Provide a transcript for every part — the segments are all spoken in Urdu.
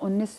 19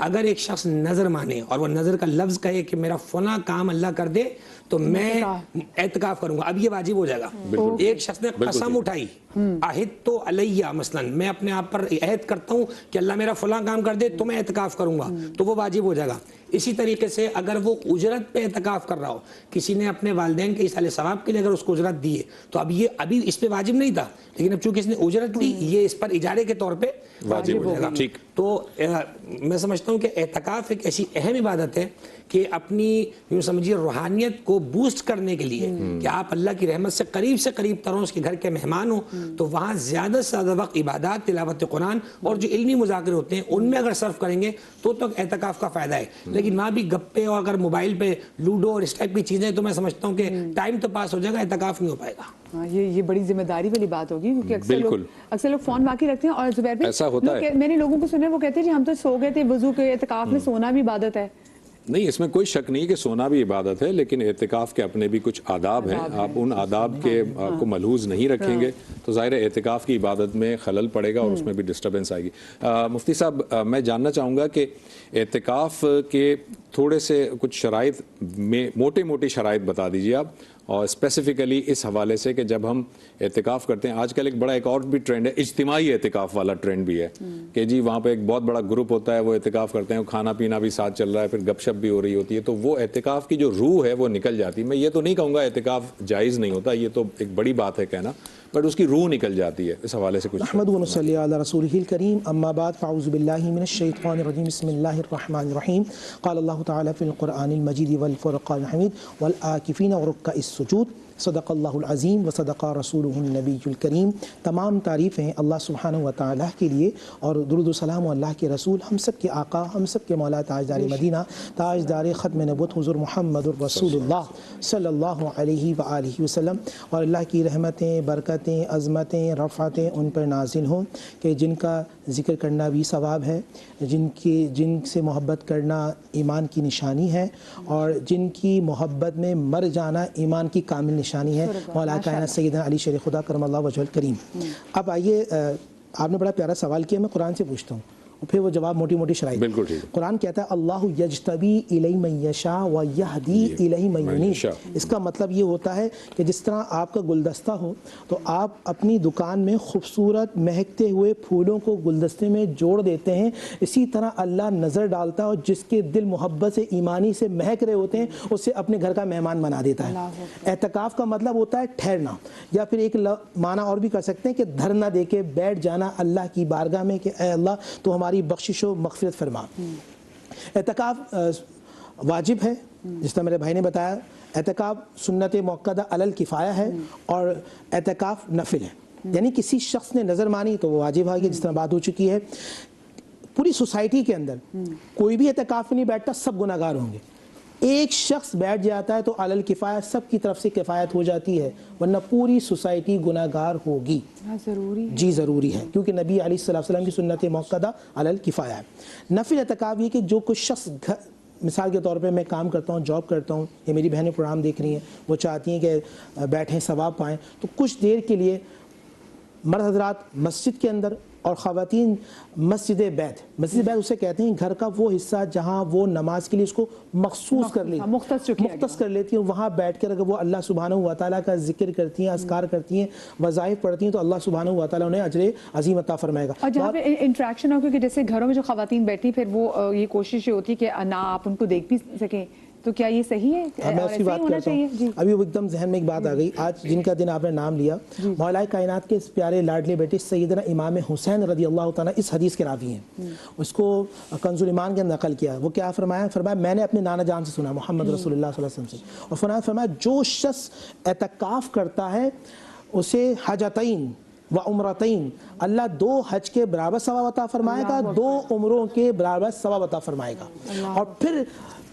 اگر ایک شخص نظر مانے اور وہ نظر کا لفظ کہے کہ میرا فلاں کام اللہ کر دے تو میں اعتکاف کروں گا، اب یہ واجب ہو جائے گا. ایک شخص نے قسم اٹھائی عہد تو علیہ، مثلا میں اپنے آپ پر عہد کرتا ہوں کہ اللہ میرا فلاں کام کر دے تو میں اعتکاف کروں گا، تو وہ واجب ہو جائے گا. اسی طریقے سے اگر وہ اجرت پہ اعتکاف کر رہا ہو، کسی نے اپنے والدین کے ایصال ثواب کے لیے اگر اس کو اجرت دی ہے تو اب یہ ابھی اس پہ واجب نہیں تھا، لیکن اب چونکہ اس نے اجرت لی یہ اس پر اجارے کے طور پہ واجب ہو جائے گا. تو میں سمجھتا ہوں کہ اعتکاف ایک ایسی اہم عبادت ہے کہ اپنی یوں سمجھیے روحانیت کو بوسٹ کرنے کے لیے کہ آپ اللہ کی رحمت سے قریب تروں اس کے گھر کے مہمان ہوں، تو وہاں زیادہ سے زیادہ وقت عبادات، تلاوت قرآن اور جو علمی مذاکرے ہوتے ہیں ان میں اگر صرف کریں گے تو اعتکاف کا فائدہ ہے. لیکن وہاں بھی گپے اور اگر موبائل پہ لوڈو اور اس ٹائپ کی چیزیں تو میں سمجھتا ہوں کہ ٹائم تو پاس ہو جائے گا، اعتکاف نہیں ہو پائے گا. یہ بڑی ذمہ داری والی بات ہوگی کیونکہ اکثر لوگ فون باقی رکھتے ہیں. اور زبیر بھائی میں نے لوگوں کو سنا وہ کہتے ہیں جی ہم تو سو گئے تھے، وضو کے اعتکاف میں سونا بھی عبادت ہے. نہیں، اس میں کوئی شک نہیں کہ سونا بھی عبادت ہے، لیکن اعتکاف کے اپنے بھی کچھ آداب ہیں. آپ ان آداب کے کو ملحوظ نہیں رکھیں گے تو ظاہر ہے اعتکاف کی عبادت میں خلل پڑے گا اور اس میں بھی ڈسٹربنس آئے گی. مفتی صاحب میں جاننا چاہوں گا کہ اعتکاف کے تھوڑے سے کچھ شرائط میں موٹی شرائط بتا دیجیے آپ، اور اسپیسیفکلی اس حوالے سے کہ جب ہم اعتکاف کرتے ہیں آج کل ایک اور بھی ٹرینڈ ہے، اجتماعی اعتکاف والا ٹرینڈ بھی ہے کہ جی وہاں پہ ایک بہت بڑا گروپ ہوتا ہے، وہ اعتکاف کرتے ہیں، کھانا پینا بھی ساتھ چل رہا ہے، پھر گپ شپ بھی ہو رہی ہوتی ہے، تو وہ اعتکاف کی جو روح ہے وہ نکل جاتی ہے. میں یہ تو نہیں کہوں گا اعتکاف جائز نہیں ہوتا، یہ تو ایک بڑی بات ہے کہنا، بٹ اس کی روح نکل جاتی ہے. اس حوالے سے کچھ احمد و صلی علی رسولہ الکریم، اما بعد فاعوذ باللہ من الشیطان الرجیم، بسم اللہ الرحمن الرحیم. قال اللہ تعالی فی القرآن المجید والفرقان الحمید والعاکفین ورکع السجود، صدق اللہ العظیم و صدق رسولہ النبی الکریم. تمام تعریفیں اللہ سبحانہ و تعالیٰ کے لیے اور درود و سلام اللہ کے رسول، ہم سب کے آقا، ہم سب کے مولا تاجدار مدینہ، تاجدار ختم نبوت حضور محمد الرسول اللہ صلی اللہ علیہ وآلہ وسلم، اور اللہ کی رحمتیں، برکتیں، عظمتیں، رفعتیں ان پر نازل ہوں کہ جن کا ذکر کرنا بھی ثواب ہے، جن سے محبت کرنا ایمان کی نشانی ہے، اور جن کی محبت میں مر جانا ایمان کی کامل نشانی ہے. مولا کائنات سیدنا علی شیر خدا کرم اللہ وجہ الکریم. اب آئیے، آپ نے بڑا پیارا سوال کیا، میں قرآن سے پوچھتا ہوں اور پھر وہ جواب موٹی شرائط. بالکل ٹھیک. قرآن کہتا ہے اللہ یجتبی الی من یشاء و یہدی الی من ینیب. اس کا مطلب یہ ہوتا ہے کہ جس طرح آپ کا گلدستہ ہو تو آپ اپنی دکان میں خوبصورت مہکتے ہوئے پھولوں کو گلدستے میں جوڑ دیتے ہیں، اسی طرح اللہ نظر ڈالتا ہے اور جس کے دل محبت سے، ایمانی سے مہک رہے ہوتے ہیں اسے اپنے گھر کا مہمان بنا دیتا ہے. اعتکاف کا مطلب ہوتا ہے ٹھہرنا، یا پھر ایک معنی اور بھی کر سکتے ہیں کہ دھرنا دے کے بیٹھ جانا اللہ کی بارگاہ میں کہ اے اللہ تو ہماری بخشش و مغفرت فرما. اعتکاف واجب ہے جس طرح میرے بھائی نے بتایا، اعتکاف سنت موقدہ علی الکفایہ ہے، اور اعتکاف نفل ہے، یعنی کسی شخص نے نظر مانی تو وہ واجب ہے، جس طرح بات ہو چکی ہے. پوری سوسائٹی کے اندر کوئی بھی اعتکاف میں نہیں بیٹھتا، سب گناہ گار ہوں گے. ایک شخص بیٹھ جاتا ہے تو علی الکفایہ سب کی طرف سے کفایت ہو جاتی ہے، ورنہ پوری سوسائٹی گناہ گار ہوگی. جی ضروری ہے، کیونکہ نبی علیہ السلام کی سنت موقدہ علی الکفایہ ہے. نفل اعتکاف یہ کہ جو کچھ شخص مثال کے طور پہ میں کام کرتا ہوں، جاب کرتا ہوں، یا میری بہنیں پروگرام دیکھ رہی ہیں، وہ چاہتی ہیں کہ بیٹھیں ثواب پائیں، تو کچھ دیر کے لیے مرد حضرات مسجد کے اندر اور خواتین مسجد بیت اسے کہتے ہیں گھر کا وہ حصہ جہاں وہ نماز کے لیے اس کو مخصوص کر لیتی، مختص کر لیتی ہیں. وہاں بیٹھ کر اگر وہ اللہ سبحانہ و تعالیٰ کا ذکر کرتی ہیں، اذکار کرتی ہیں، وظائف پڑھتی ہیں، تو اللہ سبحانہ و تعالیٰ انہیں اجر عظیم عطا فرمائے گا. اور جہاں پہ انٹریکشن ہو، کیونکہ جیسے گھروں میں جو خواتین بیٹھی پھر وہ یہ کوشش ہوتی ہے کہ نہ آپ ان کو دیکھ بھی سکیں، تو کیا یہ صحیح ہے؟ میں اس کی بات کرتا ہوں. ابھی وہ ایک دم ذہن میں ایک بات آ گئی، آج جن کا دن آپ نے نام لیا، مولا کائنات کے پیارے لاڈلے بیٹے سیدنا امام حسین رضی اللہ تعالیٰ اس حدیث کے راوی ہیں. اس کو کنز الایمان کے نقل کیا. وہ کیا فرمایا میں نے اپنے نانا جان سے سنا، محمد رسول اللہ صلی اللہ علیہ وسلم سے، اور فرمایا جو شخص اعتکاف کرتا ہے اسے حجتین و عمرتین، اللہ 2 حج کے برابر ثواب عطا فرمائے گا، 2 عمروں کے برابر ثواب عطا فرمائے گا. اور پھر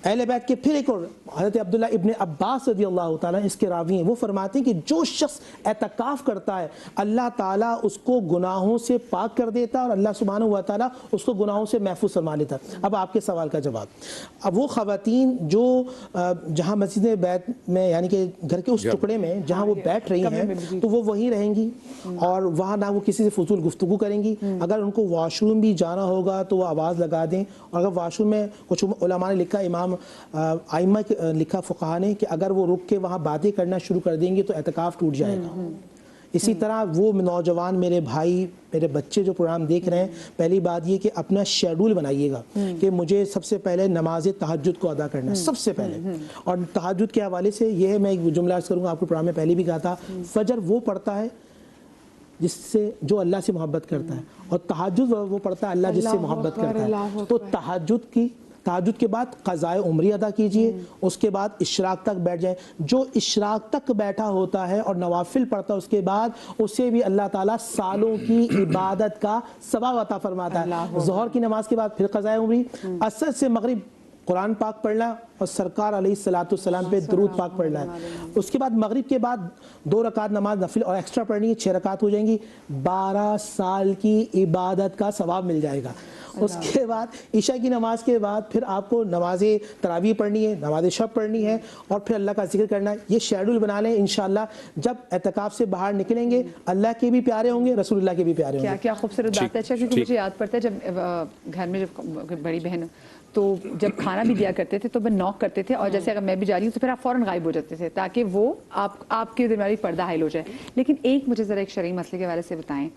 اہل بیت کے پھر ایک اور حضرت عبداللہ ابن عباس رضی اللہ تعالیٰ اس کے راوی ہیں، وہ فرماتے ہیں کہ جو شخص اعتکاف کرتا ہے اللہ تعالیٰ اس کو گناہوں سے پاک کر دیتا ہے اور اللہ سبحانہ و تعالیٰ اس کو گناہوں سے محفوظ فرما لیتا ہے۔ اب آپ کے سوال کا جواب، اب وہ خواتین جو جہاں مسجد بیت میں یعنی کہ گھر کے اس ٹکڑے میں جہاں وہ بیٹھ رہی ہیں تو وہ وہیں رہیں گی اور وہاں نہ وہ کسی سے فضول گفتگو کریں گی۔ اگر ان کو واش روم بھی جانا ہوگا تو وہ آواز لگا دیں، اور اگر واش روم میں کچھ علماء نے لکھا، امام ائمہ لکھا فقہا نے، کہ اگر وہ رک کے وہاں باتیں کرنا شروع کر دیں گے تو اعتکاف ٹوٹ جائے گا۔ اسی طرح وہ نوجوان میرے بھائی میرے بچے جو پروگرام دیکھ رہے ہیں، پہلی بات یہ کہ اپنا شیڈول بنائیے گا کہ مجھے سب سے پہلے نماز تہجد کو ادا کرنا ہے سب سے پہلے۔ اور تہجد کے حوالے سے یہ ہے، میں ایک جملہ عرض کروں گا، آپ کو پروگرام میں پہلے بھی کہا تھا، فجر وہ پڑھتا ہے جس سے جو اللہ سے محبت کرتا ہے، اور تہجد وہ پڑھتا ہے اللہ جس سے محبت کرتا ہے۔ تو تہجد کے بعد قضاء عمری ادا کیجئے، اس کے بعد اشراق تک بیٹھ جائیں۔ جو اشراق تک بیٹھا ہوتا ہے اور نوافل پڑھتا ہے اس کے بعد، اسے بھی اللہ تعالیٰ سالوں کی عبادت کا ثواب عطا فرماتا ہے۔ ظہر کی نماز کے بعد پھر قضاء عمری، عصر سے مغرب قرآن پاک پڑھنا اور سرکار علیہ السلام پہ درود پاک پڑھنا ہے۔ اس کے بعد مغرب کے بعد 2 رکعت نماز نفل اور ایکسٹرا پڑھنی ہے، 6 رکعت ہو جائیں گی، 12 سال کی عبادت کا ثواب مل جائے گا۔ اس کے بعد عشاء کی نماز کے بعد پھر آپ کو نماز تراویح پڑھنی ہے، نماز شب پڑھنی ہے، اور پھر اللہ کا ذکر کرنا ہے۔ یہ شیڈول بنا لیں، انشاءاللہ جب اعتکاف سے باہر نکلیں گے اللہ کے بھی پیارے ہوں گے، رسول اللہ کے بھی پیارے ہوں گے۔ کیا خوبصورت بات ہے۔ اچھا، کیونکہ مجھے یاد پڑتا ہے جب گھر میں جب بڑی بہن تو جب کھانا بھی دیا کرتے تھے تو وہ نوک کرتے تھے، اور جیسے اگر میں بھی جا رہی ہوں تو پھر آپ فوراً غائب ہو جاتے تھے تاکہ وہ آپ کے درمیان پردہ حائل ہو جائے۔ لیکن ایک مجھے ذرا ایک شرعی مسئلے کے حوالے سے بتائیں،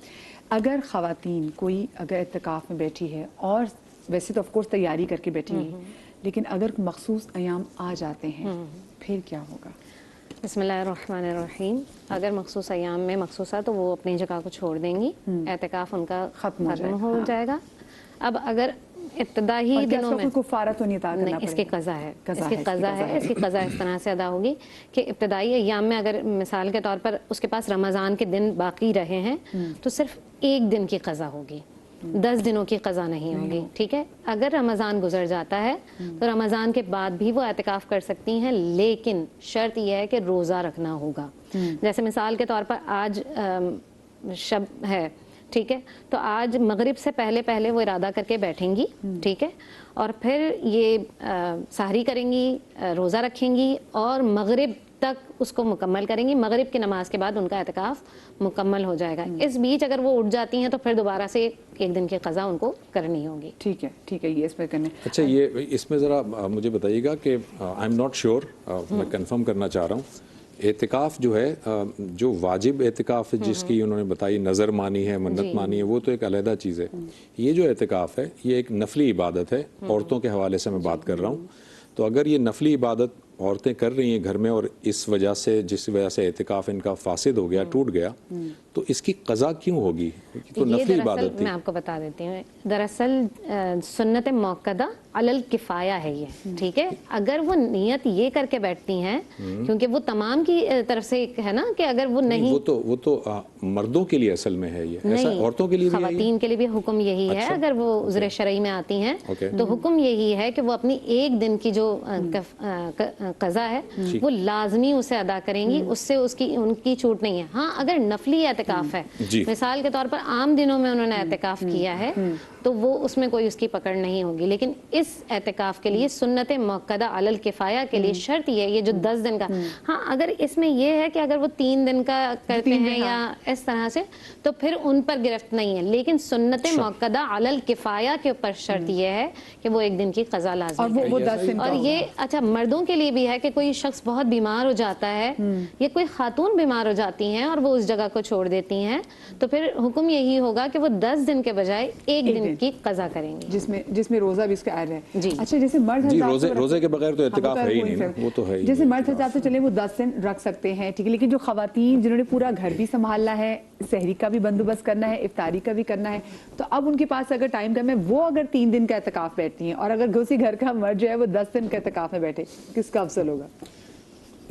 اگر خواتین کوئی اگر اعتکاف میں بیٹھی ہے، اور ویسے تو آف کورس تیاری کر کے بیٹھی ہے، لیکن اگر مخصوص ایام آ جاتے ہیں پھر کیا ہوگا؟ بسم اللہ الرحمن الرحیم۔ اگر مخصوص ایام میں مخصوصہ تو وہ اپنی جگہ کو چھوڑ دیں گی، اعتکاف ان کا ختم ہو جائے گا۔ اب اگر ابتدائی دنوں میں کفارہ تو نہیں ادا کرنا نہیں، اس کی قضا ہے، اس کی قضا اس طرح سے ادا ہوگی کہ ابتدائی ایام میں اگر مثال کے طور پر اس کے پاس رمضان کے دن باقی رہے ہیں تو صرف 1 دن کی قضا ہوگی، 10 دنوں کی قضا نہیں ہوگی، ٹھیک ہے۔ اگر رمضان گزر جاتا ہے تو رمضان کے بعد بھی وہ اعتکاف کر سکتی ہیں، لیکن شرط یہ ہے کہ روزہ رکھنا ہوگا۔ جیسے مثال کے طور پر آج شب ہے، ٹھیک ہے، تو آج مغرب سے پہلے وہ ارادہ کر کے بیٹھیں گی، ٹھیک ہے، اور پھر یہ سحری کریں گی، روزہ رکھیں گی اور مغرب تک اس کو مکمل کریں گی۔ مغرب کی نماز کے بعد ان کا اعتکاف مکمل ہو جائے گا۔ اس بیچ اگر وہ اٹھ جاتی ہیں تو پھر دوبارہ سے 1 دن کی قضا ان کو کرنی ہوگی۔ ٹھیک ہے، یہ اس پہ کرنے۔ اچھا، یہ اس میں ذرا مجھے بتائیے گا کہ آئی ایم ناٹ شیور، میں کنفرم کرنا چاہ رہا ہوں، اعتکاف جو ہے، جو واجب اعتکاف جس کی انہوں نے بتائی، نظر مانی ہے، منت مانی ہے، وہ تو ایک علیحدہ چیز ہے۔ یہ جو اعتکاف ہے یہ ایک نفلی عبادت ہے، عورتوں کے حوالے سے میں بات کر رہا ہوں۔ تو اگر یہ نفلی عبادت عورتیں کر رہی ہیں گھر میں، اور جس وجہ سے اعتکاف ان کا فاسد ہو گیا، ٹوٹ گیا، تو اس کی قضا کیوں ہوگی؟ تو نفلی عبادت تھی۔ میں آپ کو بتا دیتی ہوں، دراصل سنت موقدہ علی الکفایہ ہے یہ، ٹھیک ہے۔ اگر وہ نیت یہ کر کے بیٹھتی ہیں، کیونکہ وہ تمام کی طرف سے ہے نا کہ اگر وہ نہیں، وہ تو مردوں کے لیے اصل میں ہے، یہ ایسا عورتوں کے لیے بھی ہے؟ خواتین کے لیے بھی حکم یہی ہے، اگر وہ عذر شرعی میں آتی ہیں تو حکم یہی ہے کہ وہ اپنی 1 دن کی جو قضا ہے وہ لازمی اسے ادا کریں گی، اس سے ان کی چھوٹ نہیں ہے۔ ہاں، اگر نفلی اعتکاف ہے، مثال کے طور پر عام دنوں میں انہوں نے اعتکاف کیا ہے تو وہ اس میں کوئی اس کی پکڑ نہیں ہوگی، لیکن اس اعتکاف کے لیے سنت موقدہ علی الکفایہ کے لیے شرط یہ 10 دن کا، ہاں اگر اس میں یہ ہے کہ اگر وہ 3 دن کا کرتے ہیں یا اس طرح سے تو پھر ان پر گرفت نہیں ہے، لیکن سنت موقدہ علی الکفایہ کے اوپر شرط یہ ہے کہ وہ 1 دن کی قضا لازمی ہے۔ اور یہ اچھا مردوں کے لیے بھی ہے کہ کوئی شخص بہت بیمار ہو جاتا ہے یا کوئی خاتون بیمار ہو جاتی ہیں اور وہ اس جگہ کو چھوڑ دیتی ہیں، تو پھر حکم یہی ہوگا کہ وہ 10 دن کے بجائے 1 دن کی قضا کریں گے، جس میں روزہ بھی اس کا عائد ہے۔ جی اچھا، جیسے مرد روزے کے بغیر تو اعتکاف ہے ہی نہیں، وہ تو ہے ہی۔ جیسے مرد حضرات تو چلے وہ 10 دن رکھ سکتے ہیں، ٹھیک ہے، لیکن جو خواتین جنہوں نے پورا گھر بھی سنبھالنا ہے، سحری کا بھی بندوبست کرنا ہے، افطاری کا بھی کرنا ہے، تو اب ان کے پاس اگر ٹائم کم ہے، وہ اگر 3 دن کا اعتکاف بیٹھتی ہیں، اور اگر اسی گھر کا مرد جو ہے وہ 10 دن کا اعتکاف میں بیٹھے، کس کا افضل ہوگا؟